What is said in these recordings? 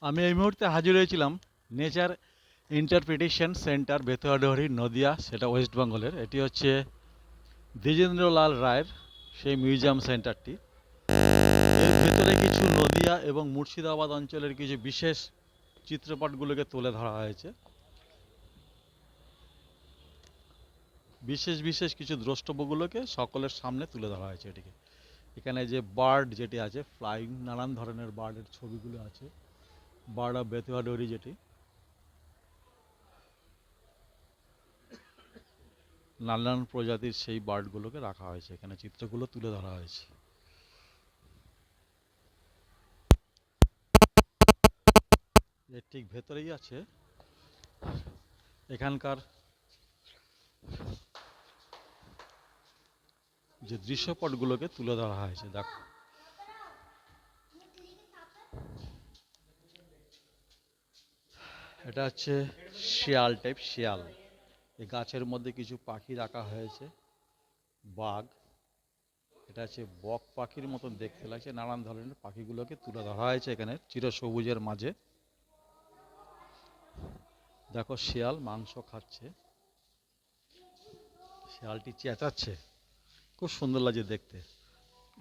আমি এই মুহূর্তে হাজির হয়েছিলাম nature interpretation centre Bethuadahari Nadia, সেটা ওয়েস্ট বেঙ্গলের। এটি হচ্ছে দ্বিজেন্দ্রলাল রায়ের সেই মিউজিয়াম সেন্টারটি। এর ভেতরে কিছু নদিয়া এবং মুর্শিদাবাদ অঞ্চলের কিছু বিশেষ চিত্রপটগুলোকে তুলে ধরা হয়েছে। বিশেষ বিশেষ কিছু দ্রষ্টব্যগুলোকে সকলের সামনে তুলে ধরা হয়েছে এটিকে। এখানে যে বার্ড যেটি আছে, ফ্লাইং নানান ধরনের বার্ডের ছবিগুলো আছে। বার্ড অফ বেতুয়াডহরি যেটি, নানান প্রজাতির সেই বার্ডগুলোকে রাখা হয়েছে, এখানে চিত্রগুলো তুলে ধরা হয়েছে। এর ঠিক ভেতরেই আছে এখানকার যে দৃশ্যপটগুলোকে তুলে ধরা হয়েছে। দেখো, এটা হচ্ছে শিয়াল টাইপ, শিয়াল। এই গাছের মধ্যে কিছু পাখি রাখা হয়েছে, বাঘ। এটা হচ্ছে বক পাখির মতন দেখতে লাগছে। নানান ধরনের পাখিগুলোকে তুলে ধরা হয়েছে এখানে চিরসবুজের মাঝে। দেখো, শিয়াল মাংস খাচ্ছে, শিয়ালটি চেঁচাচ্ছে, খুব সুন্দর লাগছে দেখতে।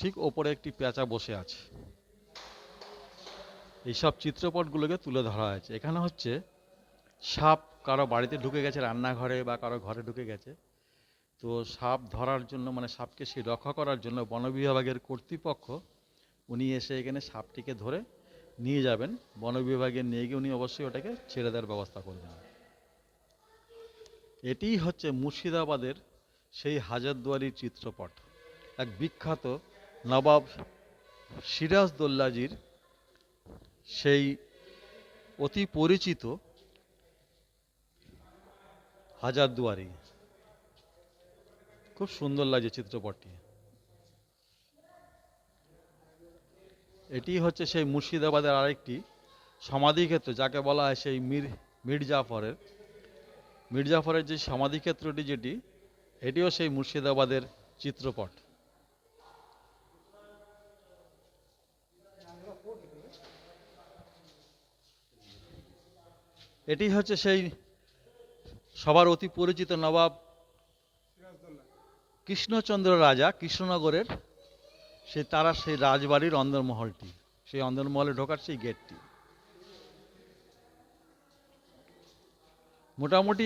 ঠিক ওপরে একটি পেঁচা বসে আছে। এইসব চিত্রপটগুলোকে তুলে ধরা হয়েছে। এখানে হচ্ছে সাপ কারো বাড়িতে ঢুকে গেছে, রান্নাঘরে বা কারো ঘরে ঢুকে গেছে, তো সাপ ধরার জন্য, মানে সাপকে সে রক্ষা করার জন্য বন বিভাগের কর্তৃপক্ষ উনি এসে এখানে সাপটিকে ধরে নিয়ে যাবেন। বন বিভাগে নিয়ে গিয়ে উনি অবশ্যই ওটাকে ছেড়ে দেওয়ার ব্যবস্থা করবেন। এটিই হচ্ছে মুর্শিদাবাদের সেই হাজারদুয়ারির চিত্রপট। এক বিখ্যাত নবাব সিরাজদৌল্লাজির সেই অতি পরিচিত হাজারদুয়ারি। খুব সুন্দর লাগছে চিত্রপটটি। এটি হচ্ছে সেই মুর্শিদাবাদের আরেকটি সমাধিক্ষেত্র, যাকে বলা হয় সেই মির্জাফরের যে সমাধিক্ষেত্রটি যেটি, এটিও সেই মুর্শিদাবাদের চিত্রপট। এটি হচ্ছে সেই সবার অতি পরিচিত নবাব কৃষ্ণচন্দ্র রাজা কৃষ্ণনগরের সেই রাজবাড়ির অন্দরমহলটি, সেই অন্দরমহলে ঢোকার সেই গেটটি। মোটামুটি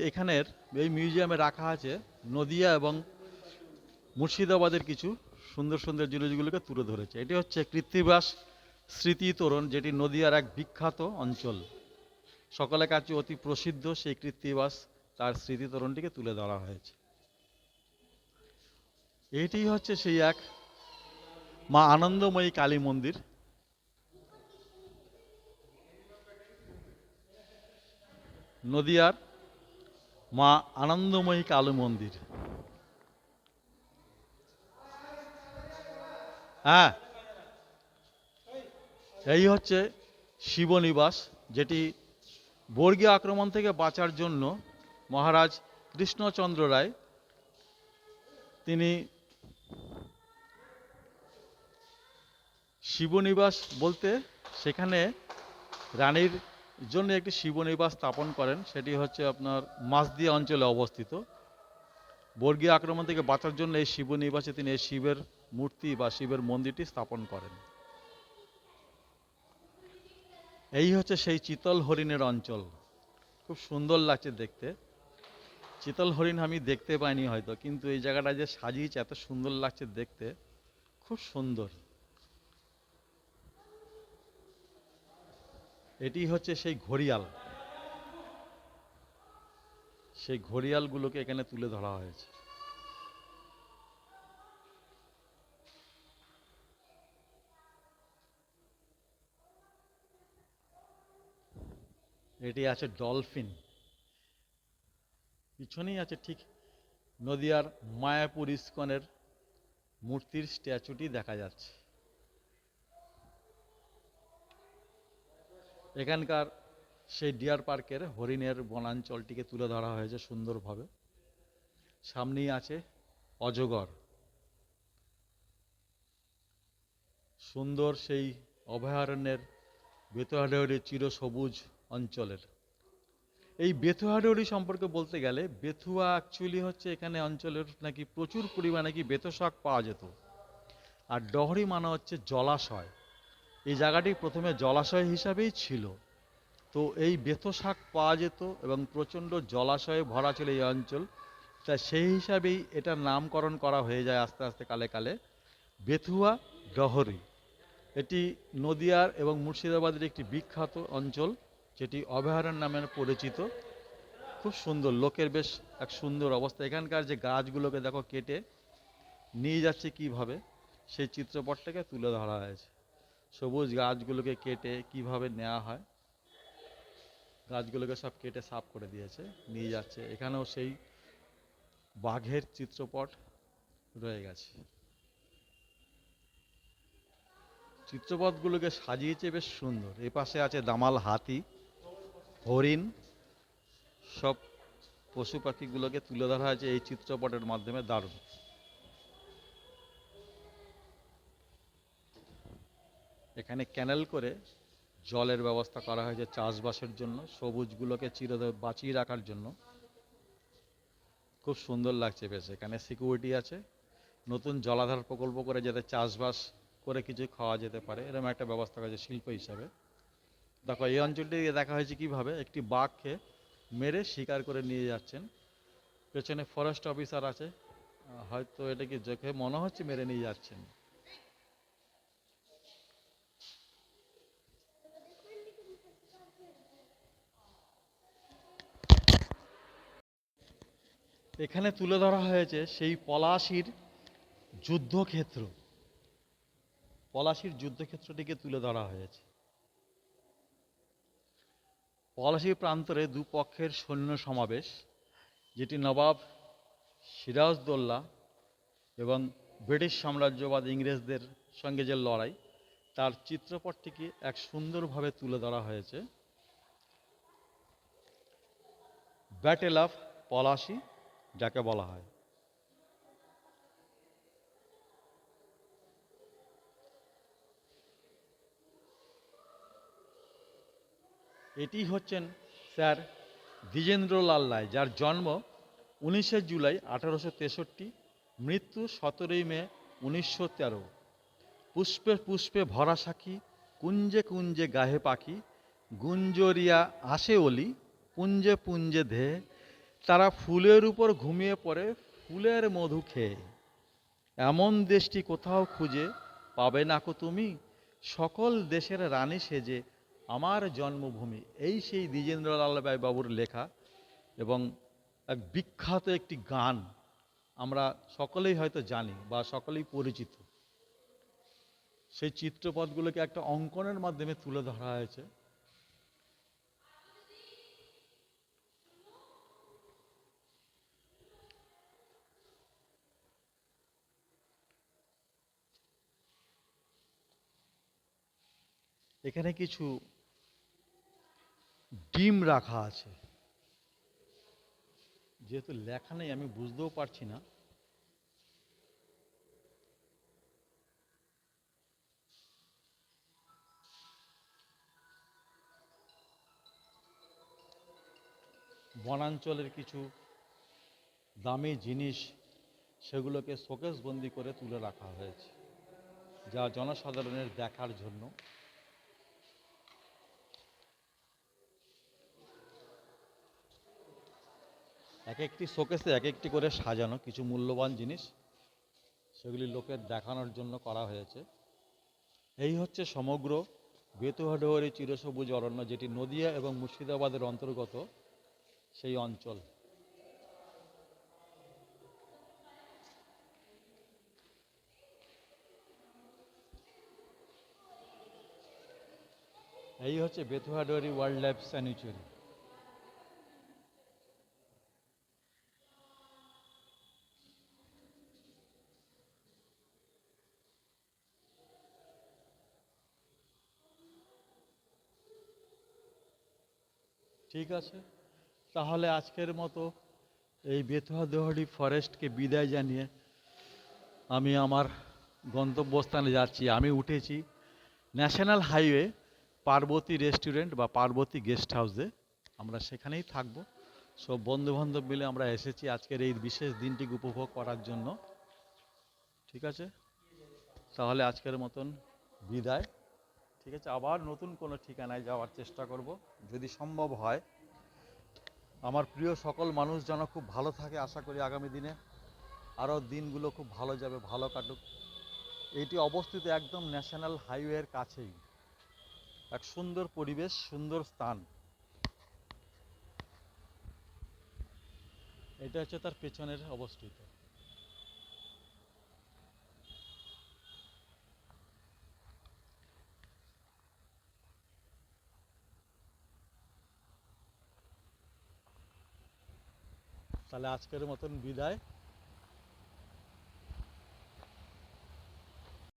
এখানের এই মিউজিয়ামে রাখা আছে নদিয়া এবং মুর্শিদাবাদের কিছু সুন্দর সুন্দর জিনিসগুলোকে তুলে ধরেছে। এটি হচ্ছে কৃত্তিবাস স্মৃতি তোরণ, যেটি নদিয়ার এক বিখ্যাত অঞ্চল, সকলের কাছে অতি প্রসিদ্ধ। সেই কৃত্তিবাস, তার স্মৃতি তোরণটিকে তুলে ধরা হয়েছে। এটি হচ্ছে সেই এক মা আনন্দময়ী কালী মন্দির। নদিয়ার মা আনন্দময়ী কালী মন্দির। হ্যাঁ, এই হচ্ছে শিবনিবাস, যেটি বর্গী আক্রমণ থেকে বাঁচার জন্য মহারাজ কৃষ্ণচন্দ্র রায় তিনি শিবনিবাস বলতে সেখানে রানীর জন্য একটি শিবনিবাস স্থাপন করেন। সেটি হচ্ছে আপনার মাসদিয়া অঞ্চলে অবস্থিত। বর্গী আক্রমণ থেকে বাঁচার জন্য এই শিবনিবাসে তিনি এই শিবের মূর্তি বা শিবের মন্দিরটি স্থাপন করেন। এই হচ্ছে সেই চিতল হরিণের অঞ্চল। খুব সুন্দর লাগছে দেখতে। চিতল হরিণ আমি দেখতে পাইনি হয়তো, কিন্তু এই জায়গাটা যে সাজিয়েছে এত সুন্দর লাগছে দেখতে, খুব সুন্দর। এটি হচ্ছে সেই ঘড়িয়াল, সেই ঘড়িয়ালগুলোকে এখানে তুলে ধরা হয়েছে। এটি আছে ডলফিন, পিছনেই আছে ঠিক নদিয়ার মায়াপুর ইস্কনের মূর্তির স্ট্যাচুটি দেখা যাচ্ছে। এখানকার সেই ডিয়ার পার্কের হরিণের বনাঞ্চলটিকে তুলে ধরা হয়েছে সুন্দরভাবে। সামনেই আছে অজগর, সুন্দর সেই অভয়ারণ্যের বেতুয়া-ডেহরি চিরসবুজ অঞ্চলের। এই বেতুয়া-ডেহরি সম্পর্কে বলতে গেলে বেথুয়া অ্যাকচুয়ালি হচ্ছে এখানে অঞ্চলের নাকি প্রচুর পরিমাণে কি বেত শাক পাওয়া যেত। আর ডহরি মানে হচ্ছে জলাশয়। এই জায়গাটি প্রথমে জলাশয় হিসাবেই ছিল। তো এই বেত শাক পাওয়া যেত এবং প্রচণ্ড জলাশয়ে ভরা ছিল এই অঞ্চল। তা সেই হিসাবেই এটার নামকরণ করা হয়ে যায় আস্তে আস্তে কালে কালে বেথুয়া ডহরি। এটি নদিয়ার এবং মুর্শিদাবাদের একটি বিখ্যাত অঞ্চল, যেটি অভয়ারণ্য নামে পরিচিত। খুব সুন্দর, লোকের বেশ এক সুন্দর অবস্থা। এখানকার যে গাছগুলোকে দেখো কেটে নিয়ে যাচ্ছে কিভাবে, সেই চিত্রপটটাকে তুলে ধরা হয়েছে। সবুজ গাছগুলোকে কেটে কিভাবে নেওয়া হয়, গাছগুলোকে সব কেটে সাফ করে দিয়েছে, নিয়ে যাচ্ছে। এখানেও সেই বাঘের চিত্রপট রয়ে গেছে। চিত্রপটগুলোকে সাজিয়েছে বেশ সুন্দর। এ পাশে আছে দামাল হাতি, হরিণ, সব পশু পাখিগুলোকে তুলে ধরা হয়েছে এই চিত্রপটের মাধ্যমে। দারুণ। এখানে ক্যানেল করে জলের ব্যবস্থা করা হয়েছে চাষবাসের জন্য, সবুজগুলোকে বাঁচিয়ে রাখার জন্য। খুব সুন্দর লাগছে বেশ। এখানে সিকিউরিটি আছে, নতুন জলাধার প্রকল্প করে যাতে চাষবাস করে কিছু খাওয়া যেতে পারে, এরকম একটা ব্যবস্থা করেছে শিল্প হিসাবে। দেখো এই অঞ্চলটি দেখা হয়েছে কিভাবে একটি বাঘকে মেরে শিকার করে নিয়ে যাচ্ছেন। পেছনে ফরেস্ট অফিসার আছে, হয়তো এটাকে দেখে মনে হচ্ছে মেরে নিয়ে যাচ্ছেন। এখানে তুলে ধরা হয়েছে সেই পলাশীর যুদ্ধক্ষেত্র। পলাশীর যুদ্ধক্ষেত্রটিকে তুলে ধরা হয়েছে। পলাশী প্রান্তরে দুপক্ষের সৈন্য সমাবেশ, যেটি নবাব সিরাজদৌল্লা এবং ব্রিটিশ সাম্রাজ্যবাদ ইংরেজদের সঙ্গে যে লড়াই, তার চিত্রপটটিকে এক সুন্দরভাবে তুলে ধরা হয়েছে। ব্যাটেল অফ পলাশী যাকে বলা হয়। এটি হচ্ছেন স্যার দ্বিজেন্দ্রলাল রায়, যার জন্ম 19শে জুলাই 1863, মৃত্যু 17ই মে 1913। পুষ্পে পুষ্পে ভরা সাখী, কুঞ্জে কুঞ্জে গাহে পাখি, গুঞ্জরিয়া আসে অলি, পুঞ্জে পুঞ্জে ধেয়ে, তারা ফুলের উপর ঘুমিয়ে পড়ে ফুলের মধু খেয়ে। এমন দেশটি কোথাও খুঁজে পাবে না কো তুমি, সকল দেশের রানী সেজে আমার জন্মভূমি। এই সেই দ্বিজেন্দ্রলাল রায় বাবুর লেখা এবং এক বিখ্যাত একটি গান, আমরা সকলেই হয়তো জানি বা সকলেই পরিচিত। সেই চিত্রপটগুলোকে একটা অঙ্কনের মাধ্যমে তুলে ধরা হয়েছে। এখানে কিছু ডিম রাখা আছে, যেহেতু লেখা নেই আমি বুঝতেও পারছি না। বনাঞ্চলের কিছু দামি জিনিস, সেগুলোকে শোকেসবন্দি করে তুলে রাখা হয়েছে, যা জনসাধারণের দেখার জন্য। এক একটি শোকেসে এক একটি করে সাজানো কিছু মূল্যবান জিনিস, সেগুলি লোকের দেখানোর জন্য করা হয়েছে। এই হচ্ছে সমগ্র বেতুয়া-ডুয়ারি চিরসবুজ অরণ্য, যেটি নদিয়া এবং মুর্শিদাবাদের অন্তর্গত সেই অঞ্চল। এই হচ্ছে বেতুয়া-ডুয়ারি ওয়াইল্ড লাইফ স্যানিচুরি। ঠিক আছে, তাহলে আজকের মতো এই বেতুয়া-ডুয়ারি ফরেস্টকে বিদায় জানিয়ে আমি আমার গন্তব্যস্থানে যাচ্ছি। আমি উঠেছি ন্যাশনাল হাইওয়ে পার্বতী রেস্টুরেন্ট বা পার্বতী গেস্ট হাউসে। আমরা সেখানেই থাকবো। সব বন্ধুবান্ধব মিলে আমরা এসেছি আজকের এই বিশেষ দিনটিকে উপভোগ করার জন্য। ঠিক আছে, তাহলে আজকের মতন বিদায়। ঠিক আছে, আবার নতুন কোনো ঠিকানায় যাওয়ার চেষ্টা করব যদি সম্ভব হয়। আমার প্রিয় সকল মানুষ যেন খুব ভালো থাকে, আশা করি আগামী দিনে আরও দিনগুলো খুব ভালো যাবে, ভালো কাটুক। এইটি অবস্থিত একদম ন্যাশনাল হাইওয়ের কাছেই, এক সুন্দর পরিবেশ, সুন্দর স্থান। এটা হচ্ছে তার পেছনের অবস্থিত। তাহলে আজকের মতন বিদায়।